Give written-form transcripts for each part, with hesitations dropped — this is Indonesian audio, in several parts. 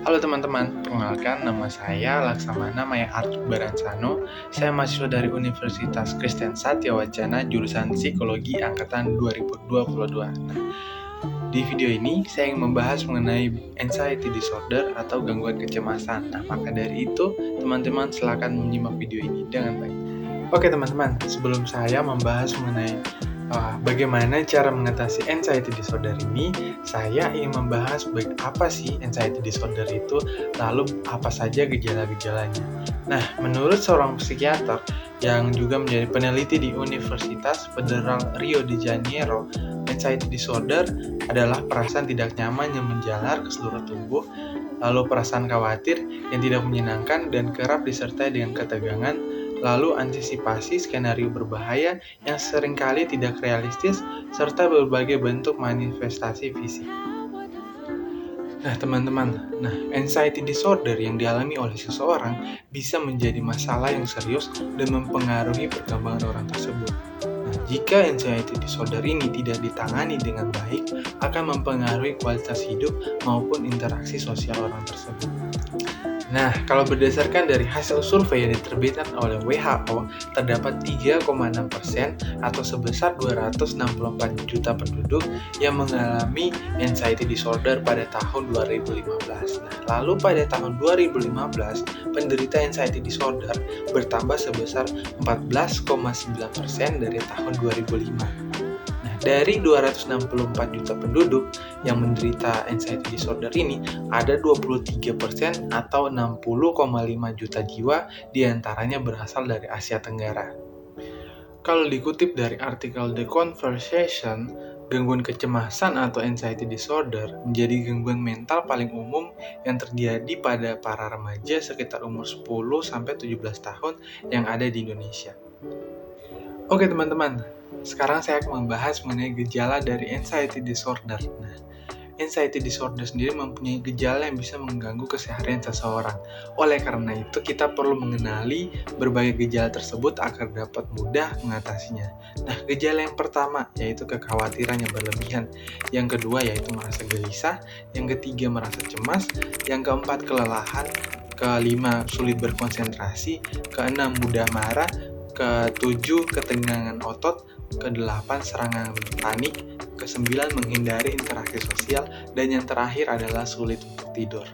Halo teman-teman, perkenalkan nama saya Laksamana Maya Artuk Baransano. Saya mahasiswa dari Universitas Kristen Satya Wacana jurusan Psikologi Angkatan 2022. Di video ini saya ingin membahas mengenai anxiety disorder atau gangguan kecemasan. Maka dari itu, teman-teman silakan menyimak video ini dengan baik. Oke teman-teman, sebelum saya membahas mengenai bagaimana cara mengatasi anxiety disorder ini, saya ingin membahas apa sih anxiety disorder itu, lalu apa saja gejala-gejalanya. Nah, menurut seorang psikiater yang juga menjadi peneliti di Universitas Federal Rio de Janeiro, anxiety disorder adalah perasaan tidak nyaman yang menjalar ke seluruh tubuh, lalu perasaan khawatir yang tidak menyenangkan dan kerap disertai dengan ketegangan, lalu antisipasi skenario berbahaya yang seringkali tidak realistis, serta berbagai bentuk manifestasi fisik. Nah, teman-teman, anxiety disorder yang dialami oleh seseorang bisa menjadi masalah yang serius dan mempengaruhi perkembangan orang tersebut. Jika anxiety disorder ini tidak ditangani dengan baik, akan mempengaruhi kualitas hidup maupun interaksi sosial orang tersebut. Nah, kalau berdasarkan dari hasil survei yang diterbitkan oleh WHO, terdapat 3,6% atau sebesar 264 juta penduduk yang mengalami anxiety disorder pada tahun 2015. Lalu pada tahun 2015, penderita anxiety disorder bertambah sebesar 14,9% dari tahun 2005. Dari 264 juta penduduk yang menderita anxiety disorder ini, ada 23% atau 60,5 juta jiwa diantaranya berasal dari Asia Tenggara. Kalau dikutip dari artikel The Conversation, gangguan kecemasan atau anxiety disorder menjadi gangguan mental paling umum yang terjadi pada para remaja sekitar umur 10-17 tahun yang ada di Indonesia. Oke teman-teman, sekarang saya akan membahas mengenai gejala dari anxiety disorder. Anxiety disorder sendiri mempunyai gejala yang bisa mengganggu keseharian seseorang. Oleh karena itu, kita perlu mengenali berbagai gejala tersebut agar dapat mudah mengatasinya. Gejala yang pertama yaitu kekhawatiran yang berlebihan. Yang kedua yaitu merasa gelisah. Yang ketiga merasa cemas. Yang keempat kelelahan. Kelima sulit berkonsentrasi. Keenam mudah marah. Ketujuh ketegangan otot. Kedelapan serangan panik. Kesembilan menghindari interaksi sosial, dan yang terakhir adalah sulit untuk tidur.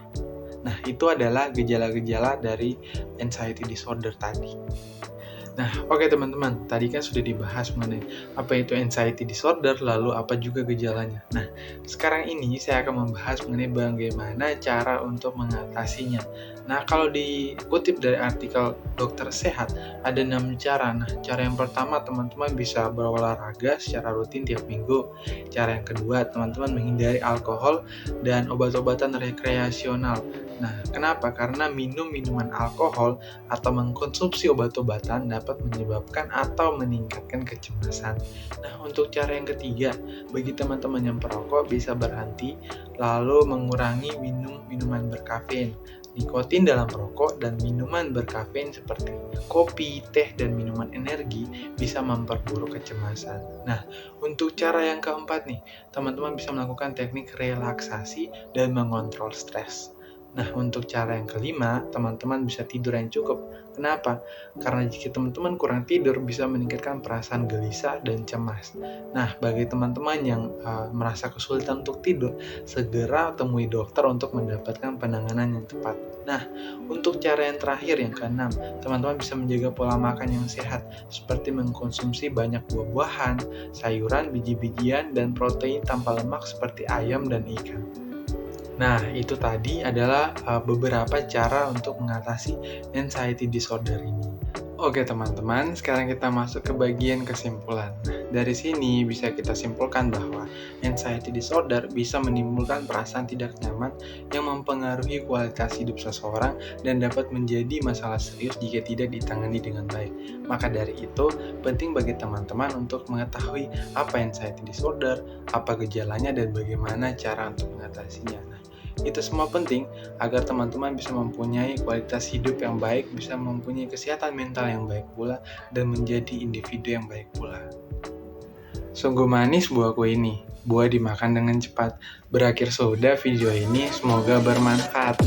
Itu adalah gejala-gejala dari anxiety disorder tadi. Oke teman-teman, tadi kan sudah dibahas mengenai apa itu anxiety disorder, lalu apa juga gejalanya. Sekarang ini saya akan membahas mengenai bagaimana cara untuk mengatasinya. Kalau dikutip dari artikel Dokter Sehat, ada 6 cara. Cara yang pertama, teman-teman bisa berolahraga secara rutin tiap minggu. Cara yang kedua, teman-teman menghindari alkohol dan obat-obatan rekreasional. Kenapa? Karena minum minuman alkohol atau mengkonsumsi obat-obatan dapat menyebabkan atau meningkatkan kecemasan. Untuk cara yang ketiga, bagi teman-teman yang perokok bisa berhenti lalu mengurangi minuman berkafein. Nikotin dalam rokok dan minuman berkafein seperti kopi, teh, dan minuman energi bisa memperburuk kecemasan. Untuk cara yang keempat nih, teman-teman bisa melakukan teknik relaksasi dan mengontrol stres. Untuk cara yang kelima, teman-teman bisa tidur yang cukup. Kenapa? Karena jika teman-teman kurang tidur bisa meningkatkan perasaan gelisah dan cemas. Bagi teman-teman yang merasa kesulitan untuk tidur, segera temui dokter untuk mendapatkan penanganan yang tepat. Untuk cara yang terakhir, yang keenam, teman-teman bisa menjaga pola makan yang sehat, seperti mengkonsumsi banyak buah-buahan, sayuran, biji-bijian, dan protein tanpa lemak seperti ayam dan ikan. Itu tadi adalah beberapa cara untuk mengatasi anxiety disorder ini. Oke teman-teman, sekarang kita masuk ke bagian kesimpulan. Dari sini bisa kita simpulkan bahwa anxiety disorder bisa menimbulkan perasaan tidak nyaman yang mempengaruhi kualitas hidup seseorang dan dapat menjadi masalah serius jika tidak ditangani dengan baik. Maka dari itu, penting bagi teman-teman untuk mengetahui apa anxiety disorder, apa gejalanya, dan bagaimana cara untuk mengatasinya. Itu semua penting agar teman-teman bisa mempunyai kualitas hidup yang baik, bisa mempunyai kesehatan mental yang baik pula, dan menjadi individu yang baik pula. Sungguh manis buah kue ini. Buah dimakan dengan cepat. Berakhir sudah video ini, semoga bermanfaat.